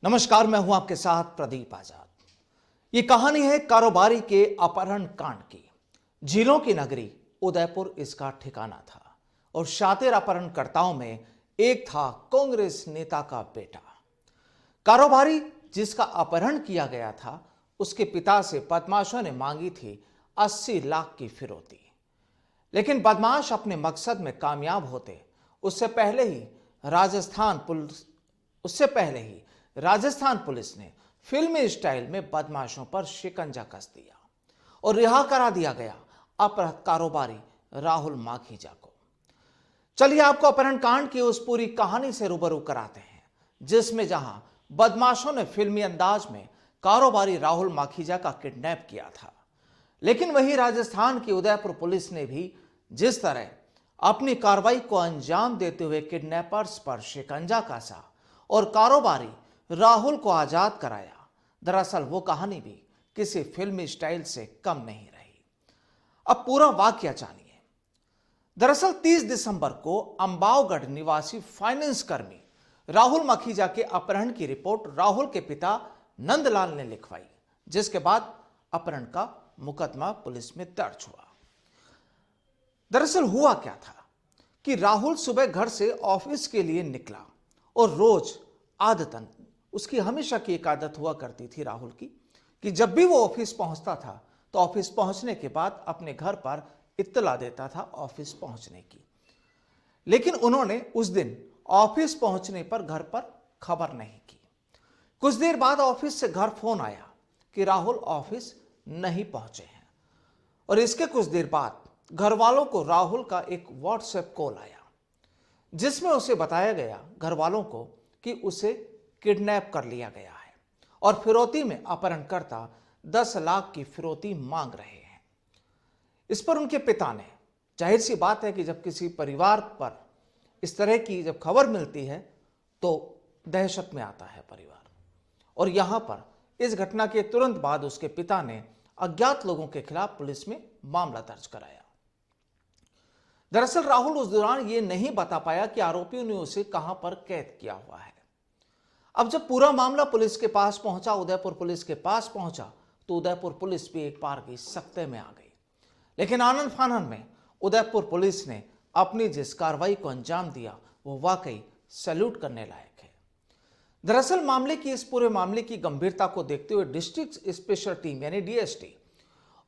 नमस्कार, मैं हूं आपके साथ प्रदीप आजाद। ये कहानी है कारोबारी के अपहरण कांड की। झीलों की नगरी उदयपुर इसका ठिकाना था और शातिर अपहरणकर्ताओं में एक था कांग्रेस नेता का बेटा। कारोबारी जिसका अपहरण किया गया था, उसके पिता से बदमाशों ने मांगी थी 80 लाख की फिरौती। लेकिन बदमाश अपने मकसद में कामयाब होते उससे पहले ही राजस्थान पुलिस ने फिल्मी स्टाइल में बदमाशों पर शिकंजा कस दिया और रिहा करा दिया गया अपहृत कारोबारी राहुल माखीजा को। चलिए आपको अपहरण कांड की उस पूरी कहानी से रूबरू कराते हैं जिसमें जहां बदमाशों ने फिल्मी अंदाज में कारोबारी राहुल माखीजा का किडनैप किया था, लेकिन वही राजस्थान की उदयपुर पुलिस ने भी जिस तरह अपनी कार्रवाई को अंजाम देते हुए किडनैपर्स पर शिकंजा कसा और कारोबारी राहुल को आजाद कराया, दरअसल वो कहानी भी किसी फिल्मी स्टाइल से कम नहीं रही। अब पूरा वाकया जानिए। दरअसल 30 दिसंबर को अंबावगढ़ निवासी फाइनेंस कर्मी राहुल माखीजा के अपहरण की रिपोर्ट राहुल के पिता नंदलाल ने लिखवाई, जिसके बाद अपहरण का मुकदमा पुलिस में दर्ज हुआ। दरअसल हुआ क्या था कि राहुल सुबह घर से ऑफिस के लिए निकला और रोज आदतन उसकी हमेशा की एक आदत हुआ करती थी राहुल की कि जब भी वो ऑफिस पहुंचता था तो ऑफिस पहुंचने के बाद अपने घर पर इत्तला देता था ऑफिस पहुंचने की। लेकिन उन्होंने उस दिन ऑफिस पहुंचने पर घर पर खबर नहीं की। कुछ देर बाद ऑफिस से घर फोन आया कि राहुल ऑफिस नहीं पहुंचे हैं और इसके कुछ देर बाद घर वालों को राहुल का एक व्हाट्सएप कॉल आया जिसमें उसे बताया गया घर वालों को कि उसे किडनैप कर लिया गया है और फिरौती में अपहरणकर्ता 10 लाख की फिरौती मांग रहे हैं। इस पर उनके पिता ने, जाहिर सी बात है कि जब किसी परिवार पर इस तरह की जब खबर मिलती है तो दहशत में आता है परिवार, और यहां पर इस घटना के तुरंत बाद उसके पिता ने अज्ञात लोगों के खिलाफ पुलिस में मामला दर्ज कराया। दरअसल राहुल उस दौरान यह नहीं बता पाया कि आरोपियों ने उसे कहां पर कैद किया हुआ है। अब जब पूरा मामला पुलिस के पास पहुंचा, उदयपुर पुलिस के पास पहुंचा, तो उदयपुर पुलिस भी एक बार की सख्ते में आ गई। लेकिन आनन फानन में उदयपुर पुलिस ने अपनी जिस कार्रवाई को अंजाम दिया वो वाकई सैल्यूट करने लायक है। दरअसल मामले की इस पूरे मामले की गंभीरता को देखते हुए डिस्ट्रिक्ट स्पेशल टीम यानी डीएसटी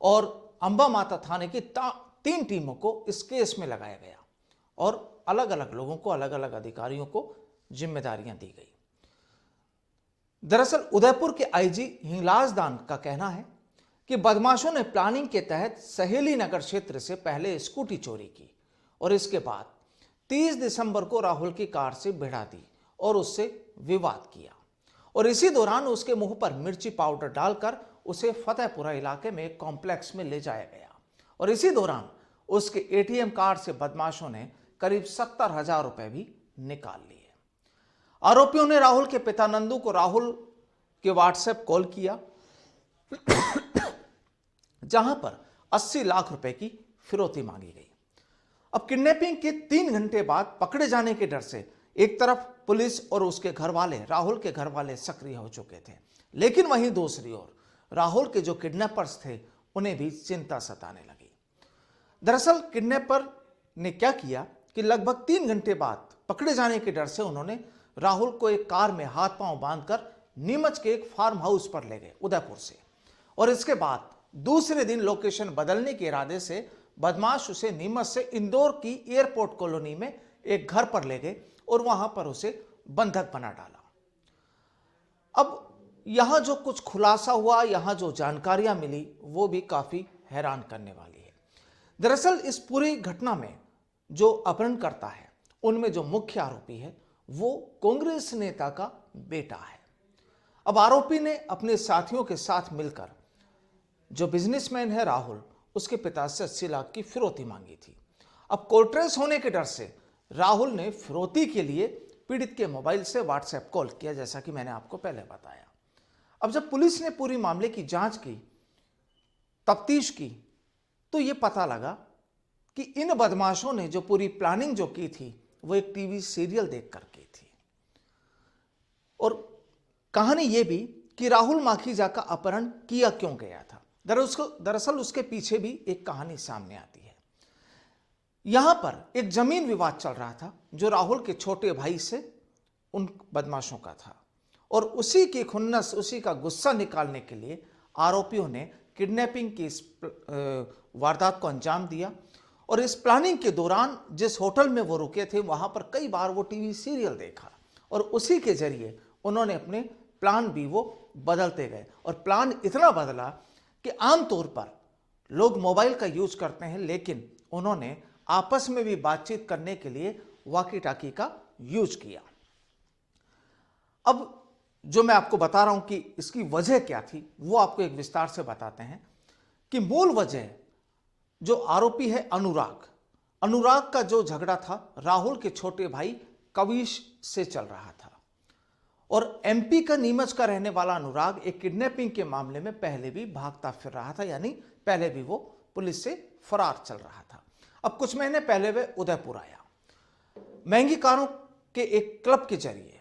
और अंबा माता थाने की 3 टीमों को इस केस में लगाया गया और अलग अलग लोगों को, अलग अलग अधिकारियों को जिम्मेदारियां दी गई। दरअसल उदयपुर के आईजी हिंगलाज दान का कहना है कि बदमाशों ने प्लानिंग के तहत सहेली नगर क्षेत्र से पहले स्कूटी चोरी की और इसके बाद 30 दिसंबर को राहुल की कार से भिड़ा दी और उससे विवाद किया और इसी दौरान उसके मुंह पर मिर्ची पाउडर डालकर उसे फतेहपुरा इलाके में एक कॉम्प्लेक्स में ले जाया गया और इसी दौरान उसके एटीएम कार्ड से बदमाशों ने करीब 70,000 रुपए भी निकाल लिए। आरोपियों ने राहुल के पिता नंदू को राहुल के व्हाट्सएप कॉल किया जहां पर 80 लाख रुपए की फिरौती मांगी गई। अब किडनैपिंग के 3 घंटे बाद पकड़े जाने के डर से एक तरफ पुलिस और उसके घर वाले, राहुल के घर वाले सक्रिय हो चुके थे, लेकिन वहीं दूसरी ओर राहुल के जो किडनैपर्स थे उन्हें भी चिंता सताने लगी। दरअसल किडनैपर ने क्या किया कि लगभग 3 घंटे बाद पकड़े जाने के डर से उन्होंने राहुल को एक कार में हाथ पांव बांधकर नीमच के एक फार्म हाउस पर ले गए उदयपुर से, और इसके बाद दूसरे दिन लोकेशन बदलने के इरादे से बदमाश उसे नीमच से इंदौर की एयरपोर्ट कॉलोनी में एक घर पर ले गए और वहां पर उसे बंधक बना डाला। अब यहां जो कुछ खुलासा हुआ, यहां जो जानकारियां मिली वो भी काफी हैरान करने वाली है। दरअसल इस पूरी घटना में जो अपहरणकर्ता है उनमें जो मुख्य आरोपी है वो कांग्रेस नेता का बेटा है। अब आरोपी ने अपने साथियों के साथ मिलकर जो बिजनेसमैन है राहुल, उसके पिता से 80 लाख की फिरौती मांगी थी। अब कोर्ट केस होने के डर से राहुल ने फिरौती के लिए पीड़ित के मोबाइल से व्हाट्सएप कॉल किया, जैसा कि मैंने आपको पहले बताया। अब जब पुलिस ने पूरी मामले की जांच की, तफ्तीश की, तो यह पता लगा कि इन बदमाशों ने जो पूरी प्लानिंग जो की थी वो एक टीवी सीरियल देख कर की थी और कहानी यह भी कि राहुल माखीजा का अपहरण किया क्यों गया था। दरअसल उसके पीछे भी एक कहानी सामने आती है। यहां पर एक जमीन विवाद चल रहा था जो राहुल के छोटे भाई से उन बदमाशों का था, और उसी की खुन्नस, उसी का गुस्सा निकालने के लिए आरोपियों ने किडनैपिंग की इस वारदात को अंजाम दिया। और इस प्लानिंग के दौरान जिस होटल में वो रुके थे वहां पर कई बार वो टीवी सीरियल देखा, और उसी के जरिए उन्होंने अपने प्लान भी वो बदलते गए। और प्लान इतना बदला कि आमतौर पर लोग मोबाइल का यूज करते हैं, लेकिन उन्होंने आपस में भी बातचीत करने के लिए वॉकी टॉकी का यूज किया। अब जो मैं आपको बता रहा हूं कि इसकी वजह क्या थी, वो आपको एक विस्तार से बताते हैं कि मूल वजह जो आरोपी है अनुराग का जो झगड़ा था राहुल के छोटे भाई कविश से चल रहा था। और एमपी का नीमच का रहने वाला अनुराग एक किडनैपिंग के मामले में पहले भी भागता फिर रहा था, यानी पहले भी वो पुलिस से फरार चल रहा था। अब कुछ महीने पहले वे उदयपुर आया। महंगी कारों के एक क्लब के जरिए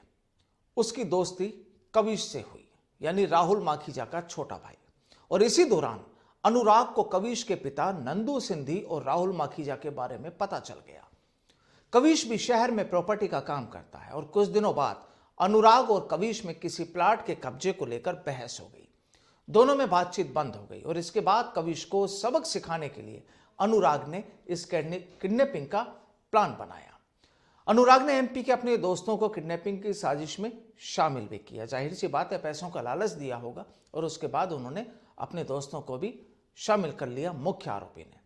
उसकी दोस्ती कविश से हुई, यानी राहुल माखीजा का छोटा भाई। और इसी दौरान अनुराग को कविश के पिता नंदू सिंधी और राहुल माखीजा के बारे में पता चल गया। कविश भी शहर में प्रॉपर्टी का काम करता है, और कुछ दिनों बाद अनुराग और कविश में किसी प्लाट के कब्जे को लेकर बहस हो गई। दोनों में बातचीत बंद हो गई, और इसके बाद कविश को सबक सिखाने के लिए अनुराग ने इस किडनैपिंग का प्लान बनाया। अनुराग ने एमपी के अपने दोस्तों को किडनैपिंग की साजिश में शामिल भी किया। जाहिर सी बात है, पैसों का लालच दिया होगा, और उसके बाद उन्होंने अपने दोस्तों को भी शामिल कर लिया मुख्य आरोपी ने।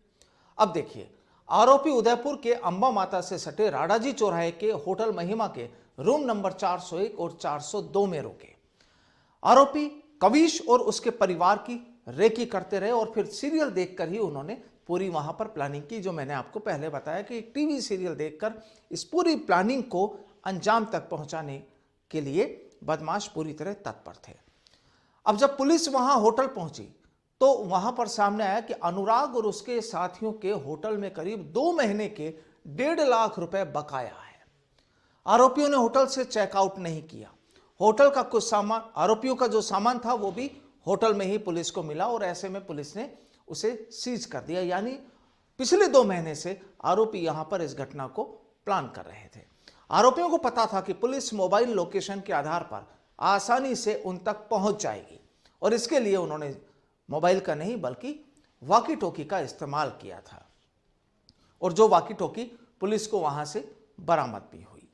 अब देखिए, आरोपी उदयपुर के अंबा माता से सटे राडाजी चौराहे के होटल महिमा के रूम नंबर 401 और 402 में रुके। आरोपी कविश और उसके परिवार की रेकी करते रहे, और फिर सीरियल देखकर ही उन्होंने पूरी वहां पर प्लानिंग की। जो मैंने आपको पहले बताया कि एक टीवी सीरियल देखकर इस पूरी प्लानिंग को अंजाम तक पहुंचाने के लिए बदमाश पूरी तरह तत्पर थे। अब जब पुलिस वहां होटल पहुंची तो वहां पर सामने आया कि अनुराग और उसके साथियों के होटल में करीब 2 महीने के 1.5 लाख रुपए बकाया है। आरोपियों ने होटल से चेकआउट नहीं किया। होटल का कुछ सामान, आरोपियों का जो सामान था वो भी होटल में ही पुलिस को मिला, और ऐसे में पुलिस ने उसे सीज कर दिया। यानी पिछले 2 महीने से आरोपी यहां पर इस घटना को प्लान कर रहे थे। आरोपियों को पता था कि पुलिस मोबाइल लोकेशन के आधार पर आसानी से उन तक पहुंच जाएगी, और इसके लिए उन्होंने मोबाइल का नहीं बल्कि वॉकी टॉकी का इस्तेमाल किया था, और जो वॉकी टॉकी पुलिस को वहां से बरामद भी हुई।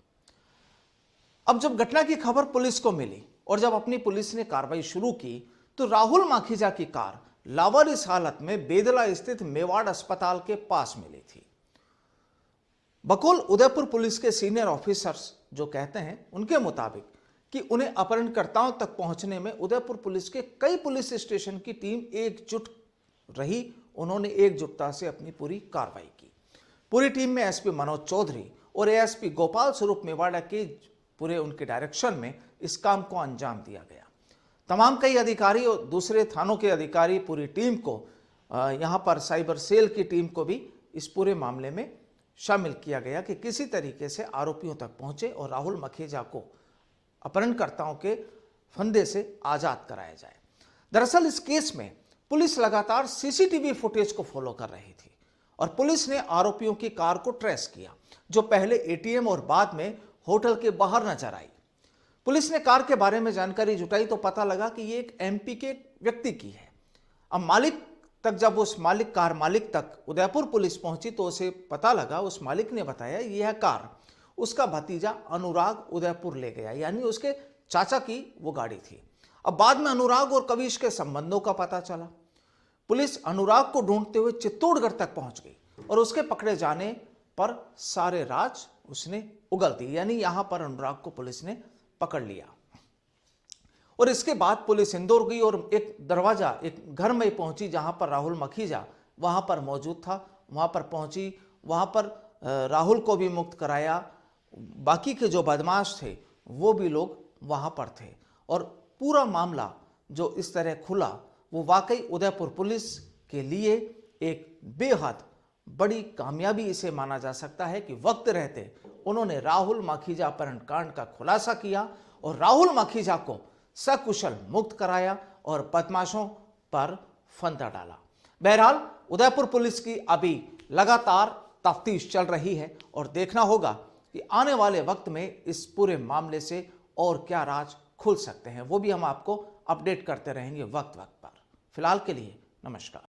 अब जब घटना की खबर पुलिस को मिली और जब अपनी पुलिस ने कार्रवाई शुरू की, तो राहुल माखीजा की कार लावारिस हालत में बेदला स्थित मेवाड़ अस्पताल के पास मिली थी। बकौल उदयपुर पुलिस के सीनियर ऑफिसर्स जो कहते हैं, उनके मुताबिक कि उन्हें अपहरणकर्ताओं तक पहुंचने में उदयपुर पुलिस के कई पुलिस स्टेशन की टीम एकजुट रही। उन्होंने एकजुटता से अपनी पूरी कार्रवाई की। पूरी टीम में एसपी मनोज चौधरी और एएसपी गोपाल स्वरूप मेवाड़ा के पूरे उनके डायरेक्शन में इस काम को अंजाम दिया गया। तमाम कई अधिकारी और दूसरे थानों के अधिकारी, पूरी टीम को यहाँ पर साइबर सेल की टीम को भी इस पूरे मामले में शामिल किया गया कि किसी तरीके से आरोपियों तक पहुंचे और राहुल माखीजा को अपहरणकर्ताओं के फंदे से आजाद कराया जाए। दरअसल इस केस में पुलिस लगातार सीसीटीवी फुटेज को फॉलो कर रही थी, और पुलिस ने आरोपियों की कार को ट्रेस किया, जो पहले एटीएम और बाद में होटल के बाहर नजर आई। पुलिस ने कार के बारे में जानकारी जुटाई तो पता लगा कि ये एक एमपी के व्यक्ति की है। अब मालिक तक जब उस कार मालिक तक उदयपुर पुलिस पहुंची तो उसे पता लगा, उस मालिक ने बताया यह कार उसका भतीजा अनुराग उदयपुर ले गया, यानी उसके चाचा की वो गाड़ी थी। अब बाद में अनुराग और कविश के संबंधों का पता चला। पुलिस अनुराग को ढूंढते हुए चित्तौड़गढ़ तक पहुंच गई, और उसके पकड़े जाने पर सारे राज उसने उगल दिए, यानी यहां पर अनुराग को पुलिस ने पकड़ लिया। और इसके बाद पुलिस इंदौर गई और एक घर में पहुंची जहां पर राहुल माखीजा वहां पर मौजूद था। वहां पर पहुंची, वहां पर राहुल को भी मुक्त कराया। बाकी के जो बदमाश थे वो भी लोग वहां पर थे, और पूरा मामला जो इस तरह खुला वो वाकई उदयपुर पुलिस के लिए एक बेहद बड़ी कामयाबी इसे माना जा सकता है कि वक्त रहते उन्होंने राहुल माखीजा अपहरण कांड का खुलासा किया और राहुल माखीजा को सकुशल मुक्त कराया और बदमाशों पर फंदा डाला। बहरहाल उदयपुर पुलिस की अभी लगातार तफ्तीश चल रही है और देखना होगा कि आने वाले वक्त में इस पूरे मामले से और क्या राज खुल सकते हैं, वो भी हम आपको अपडेट करते रहेंगे वक्त वक्त पर। फिलहाल के लिए नमस्कार।